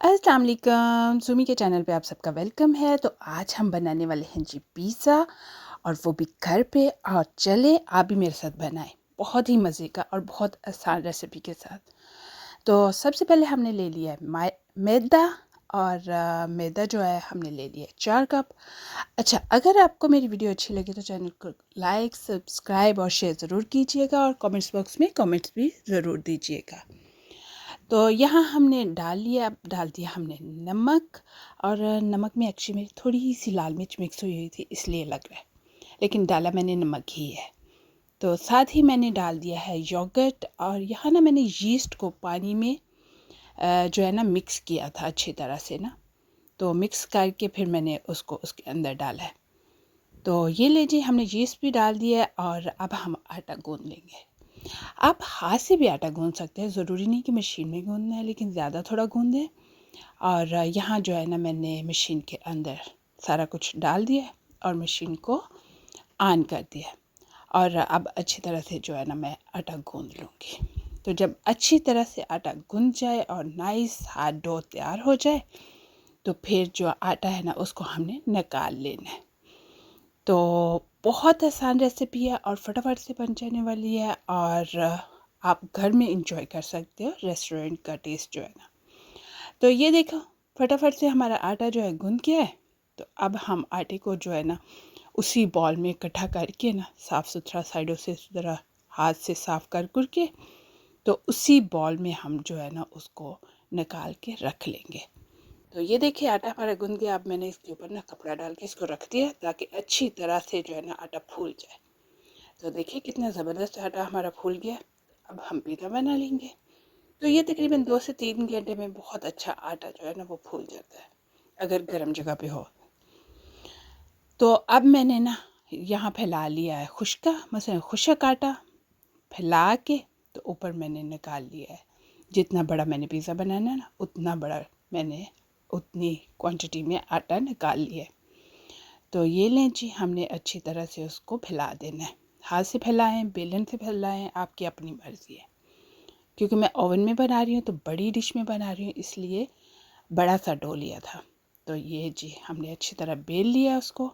अस्सलाम वालेकुम, सुमी के चैनल पे आप सबका वेलकम है। तो आज हम बनाने वाले हैं जी पिज़्ज़ा, और वो भी घर पे। और चले आप भी मेरे साथ बनाएं, बहुत ही मज़े का और बहुत आसान रेसिपी के साथ। तो सबसे पहले हमने ले लिया है मैदा, और मैदा जो है हमने ले लिया है 4 कप। अच्छा, अगर आपको मेरी वीडियो अच्छी लगे तो चैनल को लाइक, सब्सक्राइब और शेयर ज़रूर कीजिएगा, और कमेंट्स बॉक्स में कमेंट्स भी ज़रूर दीजिएगा। तो यहाँ हमने डाल दिया हमने नमक, और नमक में एक्चुअली मेरी थोड़ी सी लाल मिर्च मिक्स हुई थी इसलिए लग रहा है, लेकिन डाला मैंने नमक ही है। तो साथ ही मैंने डाल दिया है योगर्ट, और यहाँ ना मैंने यीस्ट को पानी में जो है ना मिक्स किया था अच्छी तरह से ना, तो मिक्स करके फिर मैंने उसको उसके अंदर डाला है। तो ये लीजिए, हमने यीस्ट भी डाल दिया है, और अब हम आटा गूंद लेंगे। आप हाथ से भी आटा गूंद सकते हैं, ज़रूरी नहीं कि मशीन में गूंदना है, लेकिन ज़्यादा थोड़ा गूंदें। और यहाँ जो है ना मैंने मशीन के अंदर सारा कुछ डाल दिया और मशीन को ऑन कर दिया, और अब अच्छी तरह से जो है ना मैं आटा गूंद लूँगी। तो जब अच्छी तरह से आटा गूंद जाए और नाइस हार्ड डो तैयार हो जाए, तो फिर जो आटा है ना उसको हमने निकाल लेना है। तो बहुत आसान रेसिपी है और फटाफट से बन जाने वाली है, और आप घर में इंजॉय कर सकते हो रेस्टोरेंट का टेस्ट जो है ना। तो ये देखो, फटाफट से हमारा आटा जो है गूंद गया है। तो अब हम आटे को जो है ना उसी बॉल में इकट्ठा करके ना, साफ़ सुथरा साइडों से ज़रा हाथ से साफ़ कर के, तो उसी बॉल में हम जो है ना उसको निकाल के रख लेंगे। तो ये देखिए, आटा हमारा गूंद गया। अब मैंने इसके ऊपर ना कपड़ा डाल के इसको रख दिया ताकि अच्छी तरह से जो है ना आटा फूल जाए। तो देखिए कितना ज़बरदस्त आटा हमारा फूल गया। अब हम पिज़्ज़ा बना लेंगे। तो ये तकरीबन 2 से 3 घंटे में बहुत अच्छा आटा जो है ना वो फूल जाता है, अगर गर्म जगह पे हो। तो अब मैंने ना यहाँ फैला लिया है खुशक आटा फैला के, तो ऊपर मैंने निकाल लिया है। जितना बड़ा मैंने पिज़्ज़ा बनाना है ना, उतना बड़ा मैंने उतनी क्वांटिटी में आटा निकाल लिया है। तो ये लें जी, हमने अच्छी तरह से उसको फैला देना है। हाथ से फैलाएं, बेलन से फैलाएं, आपकी अपनी मर्ज़ी है। क्योंकि मैं ओवन में बना रही हूँ तो बड़ी डिश में बना रही हूँ, इसलिए बड़ा सा डो लिया था। तो ये जी हमने अच्छी तरह बेल लिया उसको,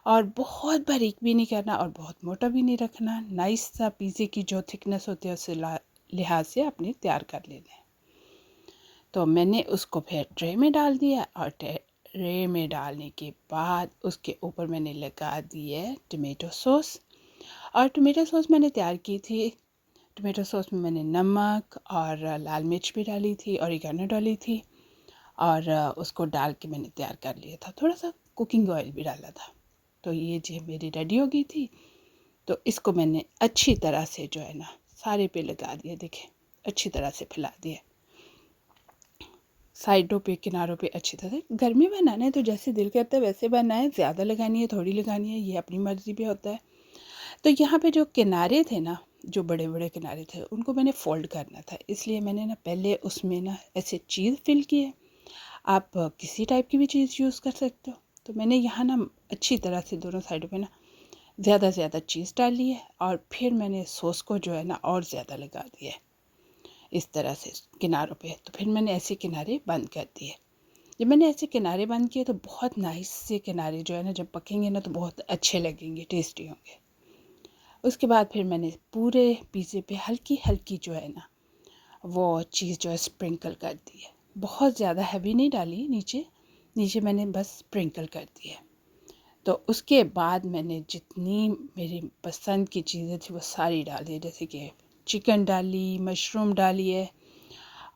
और बहुत बारीक भी नहीं करना और बहुत मोटा भी नहीं रखना। नाइस सा पिज़्ज़े की जो थिकनेस होती है उस लिहाज से आपने तैयार कर लेना है। तो मैंने उसको फिर ट्रे में डाल दिया, और ट्रे में डालने के बाद उसके ऊपर मैंने लगा दी है टमेटो सॉस। और टमेटो सॉस मैंने तैयार की थी। टमेटो सॉस में मैंने नमक और लाल मिर्च भी डाली थी, ऑरिगेनो डाली थी, और उसको डाल के मैंने तैयार कर लिया था। थोड़ा सा कुकिंग ऑयल भी डाला था। तो ये जी मेरी रेडी हो गई थी। तो इसको मैंने अच्छी तरह से जो है ना सारे पे लगा दिया। देखें, अच्छी तरह से फैला दिया, साइडों पे किनारों पे अच्छी तरह से। घर में बनाना है तो जैसे दिल करता है वैसे बनाएं, ज़्यादा लगानी है थोड़ी लगानी है, ये अपनी मर्ज़ी पे होता है। तो यहाँ पे जो किनारे थे ना, जो बड़े बड़े किनारे थे, उनको मैंने फ़ोल्ड करना था, इसलिए मैंने ना पहले उसमें ना ऐसे चीज़ फिल की है। आप किसी टाइप की भी चीज़ यूज़ कर सकते हो। तो मैंने यहाँ ना अच्छी तरह से दोनों साइडों पे ना ज़्यादा से ज़्यादा चीज़ डाली है, और फिर मैंने सॉस को जो है ना और ज़्यादा लगा दिया है इस तरह से किनारों पे। तो फिर मैंने ऐसे किनारे बंद कर दिए। जब मैंने ऐसे किनारे बंद किए तो बहुत नाइस से किनारे जो है ना जब पकेंगे ना तो बहुत अच्छे लगेंगे, टेस्टी होंगे। उसके बाद फिर मैंने पूरे पिज़्ज़े पे हल्की हल्की जो है ना वो चीज़ जो है स्प्रिंकल कर दी है। बहुत ज़्यादा हैवी नहीं डाली, नीचे नीचे मैंने बस स्प्रिंकल कर दी है। तो उसके बाद मैंने जितनी मेरी पसंद की चीज़ें थी वो सारी डाल दी, जैसे कि चिकन डाली, मशरूम डाली है,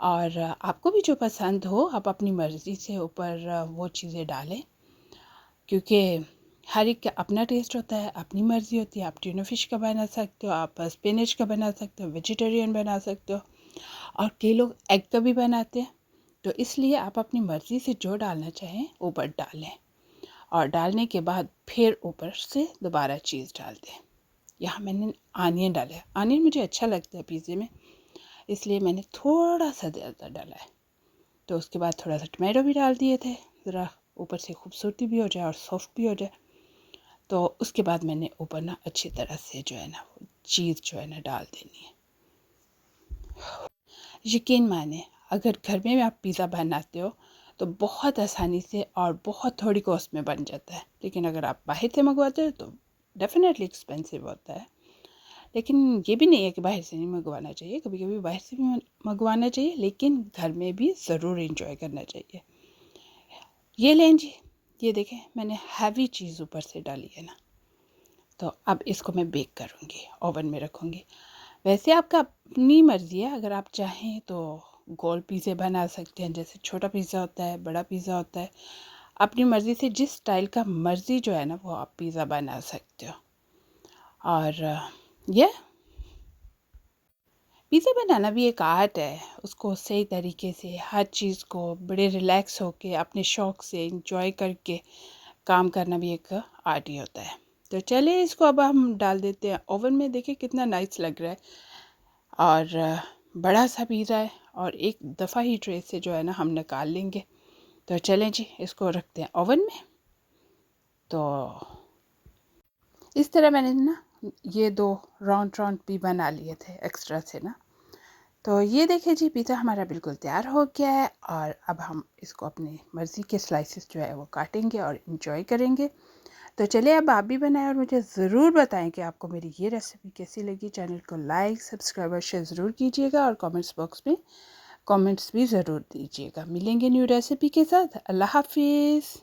और आपको भी जो पसंद हो आप अपनी मर्ज़ी से ऊपर वो चीज़ें डालें। क्योंकि हर एक का अपना टेस्ट होता है, अपनी मर्ज़ी होती है। आप ट्यूना फ़िश का बना सकते हो, आप स्पिनच का बना सकते हो, वेजिटेरियन बना सकते हो, और कई लोग एग का भी बनाते हैं। तो इसलिए आप अपनी मर्ज़ी से जो डालना चाहें ऊपर डालें, और डालने के बाद फिर ऊपर से दोबारा चीज़ डाल दें। यहाँ मैंने आनियन डाला है। आनियन मुझे अच्छा लगता है पिज़्ज़े में, इसलिए मैंने थोड़ा सा ज़्यादा डाला है। तो उसके बाद थोड़ा सा टमाटो भी डाल दिए थे, ज़रा ऊपर से खूबसूरती भी हो जाए और सॉफ्ट भी हो जाए। तो उसके बाद मैंने ऊपर ना अच्छी तरह से जो है ना वो चीज़ जो है ना डाल देनी है। यकीन माने, अगर घर में आप पिज़्ज़ा बनाते हो तो बहुत आसानी से और बहुत थोड़ी कॉस्ट में बन जाता है। लेकिन अगर आप बाहर से मंगवाते हो तो डेफिनेटली एक्सपेंसिव होता है। लेकिन ये भी नहीं है कि बाहर से नहीं मंगवाना चाहिए, कभी कभी बाहर से भी मंगवाना चाहिए, लेकिन घर में भी ज़रूर इंजॉय करना चाहिए। ये लें जी, ये देखें मैंने हैवी चीज़ ऊपर से डाली है ना। तो अब इसको मैं बेक करूँगी, ओवन में रखूँगी। वैसे आपका अपनी मर्ज़ी है, अगर आप चाहें तो गोल पिज़्ज़े बना सकते हैं, जैसे छोटा पिज़्ज़ा होता है, बड़ा पिज़्ज़ा होता है। अपनी मर्ज़ी से जिस स्टाइल का मर्ज़ी जो है ना वो आप पिज़्ज़ा बना सकते हो। और ये पिज़्ज़ा बनाना भी एक आर्ट है। उसको सही तरीके से हर चीज़ को बड़े रिलैक्स होके अपने शौक़ से एंजॉय करके काम करना भी एक आर्ट ही होता है। तो चलिए इसको अब हम डाल देते हैं ओवन में। देखिए कितना नाइस लग रहा है और बड़ा सा पिज़्ज़ा है और एक दफ़ा ही ट्रे से जो है ना हम निकाल लेंगे। तो चलें जी इसको रखते हैं ओवन में। तो इस तरह मैंने ना ये 2 राउंड राउंड भी बना लिए थे एक्स्ट्रा से ना। तो ये देखिए जी पिज़्ज़ा हमारा बिल्कुल तैयार हो गया है और अब हम इसको अपनी मर्ज़ी के स्लाइसेस जो है वो काटेंगे और इन्जॉय करेंगे। तो चलिए अब आप भी बनाएं और मुझे ज़रूर बताएं कि आपको मेरी ये रेसिपी कैसी लगी। चैनल को लाइक, सब्सक्राइब और शेयर ज़रूर कीजिएगा और कमेंट्स बॉक्स में कमेंट्स भी ज़रूर दीजिएगा। मिलेंगे न्यू रेसिपी के साथ। अल्लाह हाफिज़।